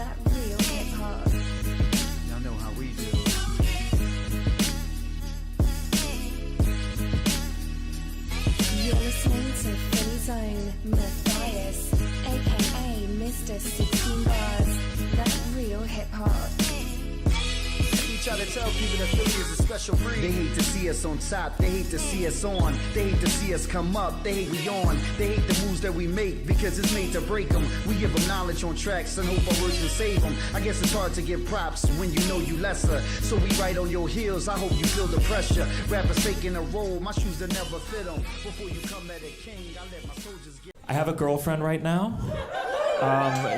that real hip hop. Y'all know how we do. You're listening to Philly's own Matthias, aka Mr. 16 Bars. That real hip hop. We try to tell people that Philly is a special breed. They hate to see us on top, they hate to see us on. They hate to see us come up, they hate we on. They hate the moves that we make because it's made to break them. We give them knowledge on tracks and hope our words can save them. I guess it's hard to give props when you know you lesser. So we right on your heels, I hope you feel the pressure. Rappers taking a roll, my shoes that never fit them. Before you come at a king, I let my soldiers get. I have a girlfriend right now.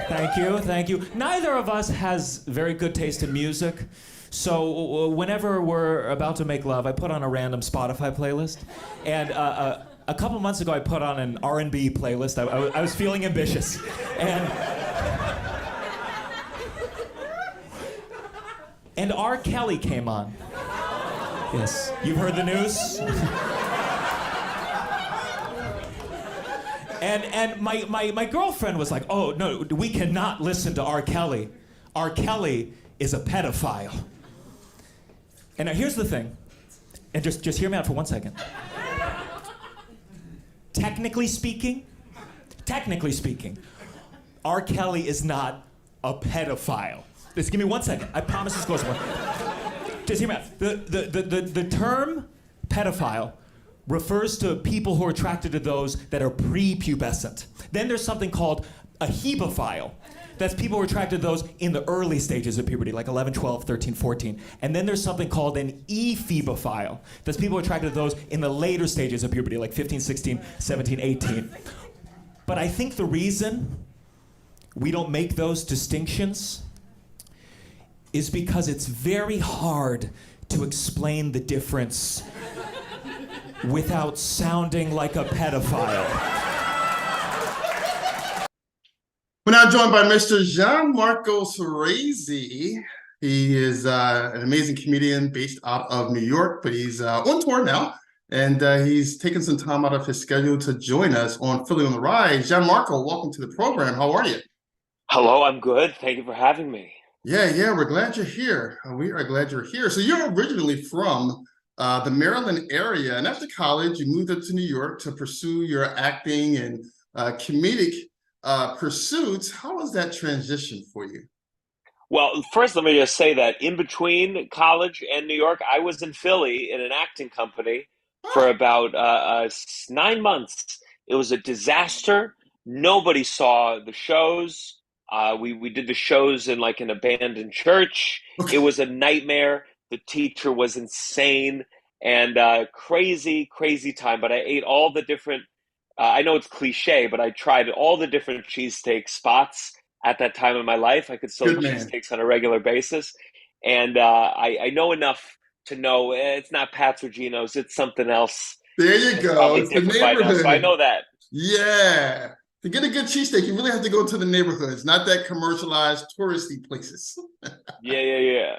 Thank you. Neither of us has very good taste in music. So whenever we're about to make love, I put on a random Spotify playlist. And a couple months ago, I put on an R&B playlist. I was feeling ambitious. And R. Kelly came on. Yes. You've heard the news? And my girlfriend was like, oh, no, we cannot listen to R. Kelly. R. Kelly is a pedophile. And now here's the thing, and just hear me out for 1 second. Technically speaking, R. Kelly is not a pedophile. Just give me 1 second. I promise this goes away. Just hear me out. The term pedophile refers to people who are attracted to those that are prepubescent. Then there's something called a hebophile. That's people who are attracted to those in the early stages of puberty, like 11, 12, 13, 14. And then there's something called an ephebophile. That's people who are attracted to those in the later stages of puberty, like 15, 16, 17, 18. But I think the reason we don't make those distinctions is because it's very hard to explain the difference without sounding like a pedophile. We're now joined by Mr. Gianmarco Soresi. He is an amazing comedian based out of New York, but he's on tour now, and he's taken some time out of his schedule to join us on Philly on the Rise. Gianmarco, welcome to the program. How are you? Hello, I'm good. Thank you for having me. Yeah, we're glad you're here. We are glad you're here. So you're originally from the Maryland area, and after college, you moved up to New York to pursue your acting and comedic pursuits. How was that transition for you? Well, first, let me just say that in between college and New York, I was in Philly in an acting company for about 9 months. It was a disaster. Nobody saw the shows. We did the shows in like an abandoned church. It was a nightmare. The teacher was insane and crazy time. But I ate all the different I know it's cliche, but I tried all the different cheesesteak spots at that time in my life. I could still eat cheesesteaks on a regular basis. And I know enough to know it's not Pat's or Gino's, it's something else. There you go. It's the neighborhood. So I know that. Yeah. To get a good cheesesteak, you really have to go to the neighborhoods, not that commercialized touristy places. Yeah.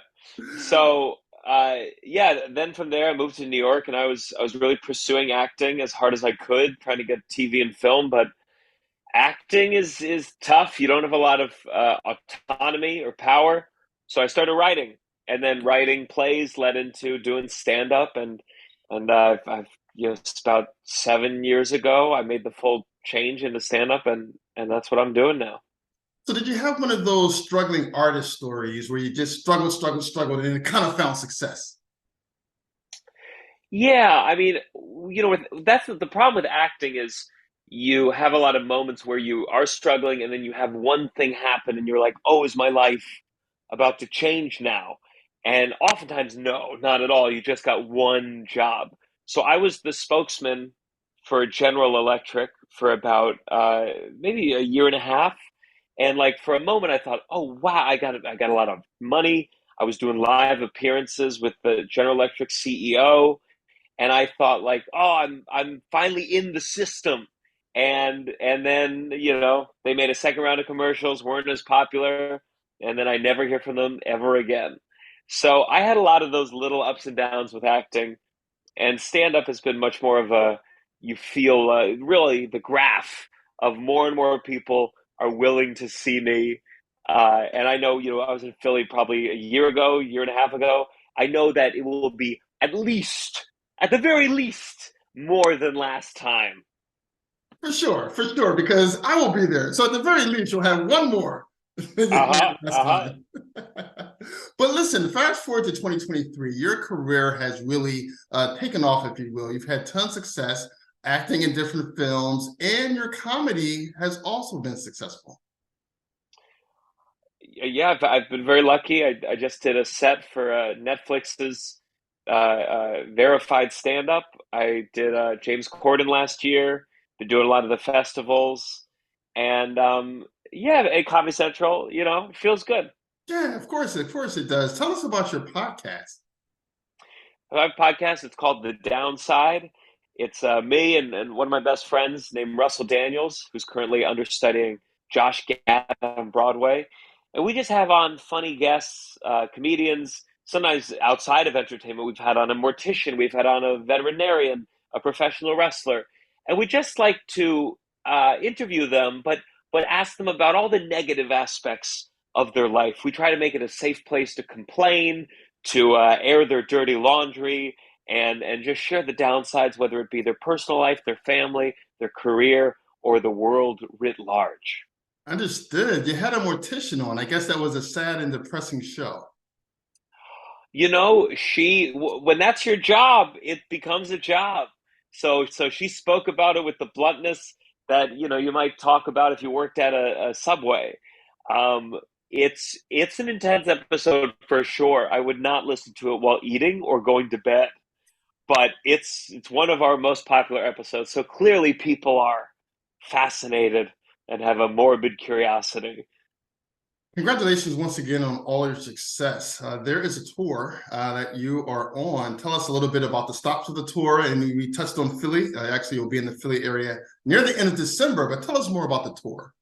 So then from there I moved to New York, and I was really pursuing acting as hard as I could, trying to get TV and film, but acting is tough. You don't have a lot of autonomy or power. So I started writing, and then writing plays led into doing stand-up, and I've about 7 years ago I made the full change into stand-up, and that's what I'm doing now. So did you have one of those struggling artist stories where you just struggled, and then kind of found success? Yeah, I mean, that's the problem with acting is you have a lot of moments where you are struggling, and then you have one thing happen and you're like, oh, is my life about to change now? And oftentimes, no, not at all. You just got one job. So I was the spokesman for General Electric for about maybe a year and a half. And like for a moment, I thought, oh wow, I got a lot of money. I was doing live appearances with the General Electric CEO, and I thought like, oh, I'm finally in the system. And then they made a second round of commercials, weren't as popular, and then I never hear from them ever again. So I had a lot of those little ups and downs with acting, and stand up has been much more of you feel really the graph of more and more people are willing to see me And I know, I was in Philly probably a year ago, year and a half ago. I know that it will be at least, at the very least, more than last time. For sure, because I will be there. So at the very least, you'll have one more than you had Uh-huh. last Uh-huh. time. But listen, fast forward to 2023, your career has really taken off, if you will. You've had tons of success acting in different films, and your comedy has also been successful. Yeah, I've been very lucky. I just did a set for Netflix's verified stand-up. I did James Corden last year. Been doing a lot of the festivals, and yeah, at Comedy Central, it feels good. Yeah, of course it does. Tell us about your podcast. I have a podcast. It's called The Downside. It's me and one of my best friends named Russell Daniels, who's currently understudying Josh Gad on Broadway. And we just have on funny guests, comedians, sometimes outside of entertainment. We've had on a mortician, we've had on a veterinarian, a professional wrestler. And we just like to interview them, but ask them about all the negative aspects of their life. We try to make it a safe place to complain, to air their dirty laundry, and just share the downsides, whether it be their personal life, their family, their career, or the world writ large. Understood. You had a mortician on. I guess that was a sad and depressing show. When that's your job, it becomes a job. So she spoke about it with the bluntness that you might talk about if you worked at a Subway. Um, it's an intense episode for sure. I would not listen to it while eating or going to bed, but it's one of our most popular episodes. So clearly, people are fascinated and have a morbid curiosity. Congratulations once again on all your success. There is a tour that you are on. Tell us a little bit about the stops of the tour. And we touched on Philly. Actually, you'll be in the Philly area near the end of December, but tell us more about the tour.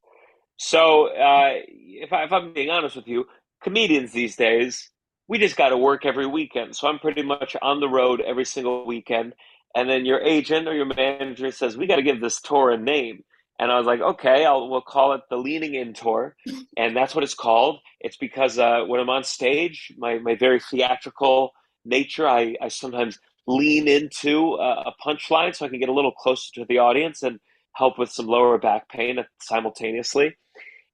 So, if I'm being honest with you, comedians these days, we just got to work every weekend. So I'm pretty much on the road every single weekend. And then your agent or your manager says, we got to give this tour a name. And I was like, okay, we'll call it the Leaning In Tour. And that's what it's called. It's because when I'm on stage, my very theatrical nature, I sometimes lean into a punchline so I can get a little closer to the audience and help with some lower back pain simultaneously.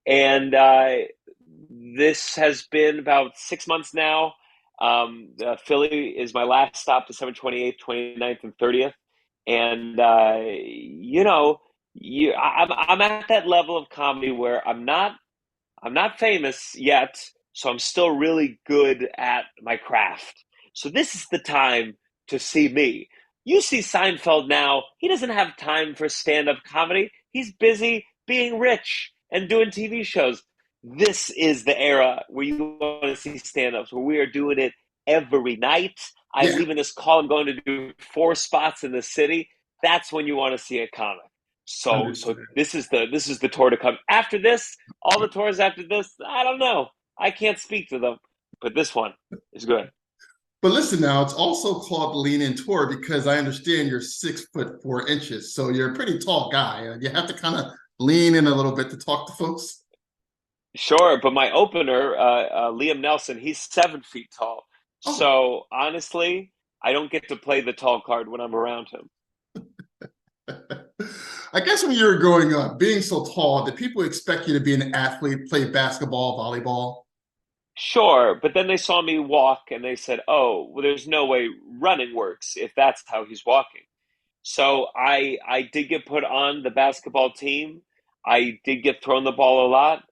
And this has been about 6 months now. Philly is my last stop, December 28th, 29th, and 30th. And, I'm at that level of comedy where I'm not famous yet, so I'm still really good at my craft. So this is the time to see me. You see Seinfeld now, he doesn't have time for stand up comedy. He's busy being rich and doing TV shows. This is the era where you want to see stand ups, where we are doing it every night. I'm Yeah, leaving this call. I'm going to do 4 spots in the city. That's when you want to see a comic. So understood. this is the tour to come. After this, all the tours after this, I don't know. I can't speak to them, but this one is good. But listen now, it's also called the Lean In Tour because I understand you're 6'4" so you're a pretty tall guy. You have to kind of lean in a little bit to talk to folks. Sure, but my opener, Liam Nelson, he's 7 feet tall. Oh, So honestly, I don't get to play the tall card when I'm around him. I guess when you were growing up, being so tall, did people expect you to be an athlete, play basketball, volleyball? Sure, but then they saw me walk and they said, "Oh, well, there's no way running works if that's how he's walking." So I did get put on the basketball team. I did get thrown the ball a lot,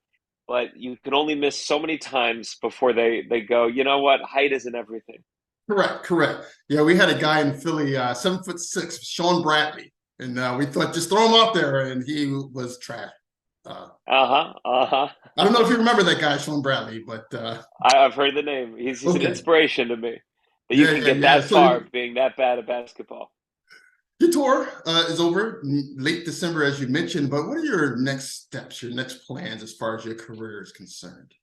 but you can only miss so many times before they go, you know what, height isn't everything. Correct, correct. Yeah, we had a guy in Philly, 7'6", Sean Bradley, and we thought just throw him out there, and he was trash. Uh, Uh-huh, uh-huh. I don't know if you remember that guy, Sean Bradley, but I've heard the name. He's an okay. inspiration to me that you Yeah, can yeah, get yeah. that So far being that bad at basketball. your tour is over late December, as you mentioned, but what are your next steps, your next plans as far as your career is concerned?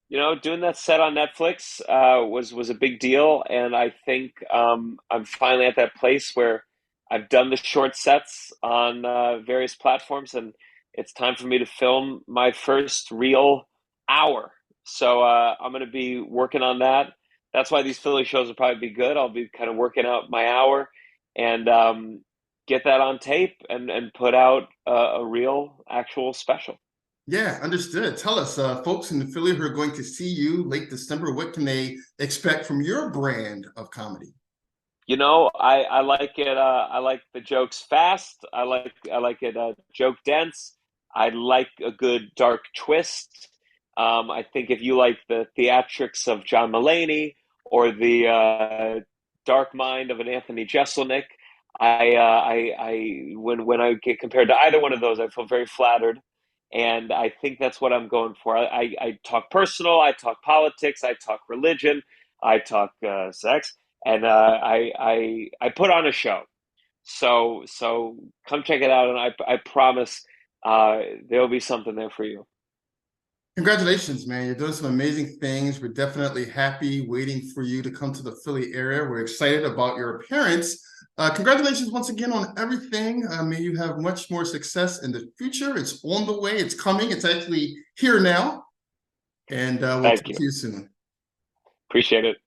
Doing that set on Netflix was a big deal, and I think I'm finally at that place where I've done the short sets on various platforms, and it's time for me to film my first real hour. So I'm going to be working on that. That's why these Philly shows will probably be good. I'll be kind of working out my hour and get that on tape and put out a real, actual special. Yeah, understood. Tell us, folks in Philly who are going to see you late December, what can they expect from your brand of comedy? I like it. I like the jokes fast. I like it joke dense. I like a good dark twist. I think if you like the theatrics of John Mulaney or the dark mind of an Anthony Jeselnik, when I get compared to either one of those, I feel very flattered, and I think that's what I'm going for. I talk personal, I talk politics, I talk religion, I talk sex, and I put on a show. So come check it out, and I promise there will be something there for you. Congratulations, man. You're doing some amazing things. We're definitely happy waiting for you to come to the Philly area. We're excited about your appearance. Congratulations once again on everything. May you have much more success in the future. It's on the way. It's coming. It's actually here now. And we'll Thank talk you. to you soon. Appreciate it.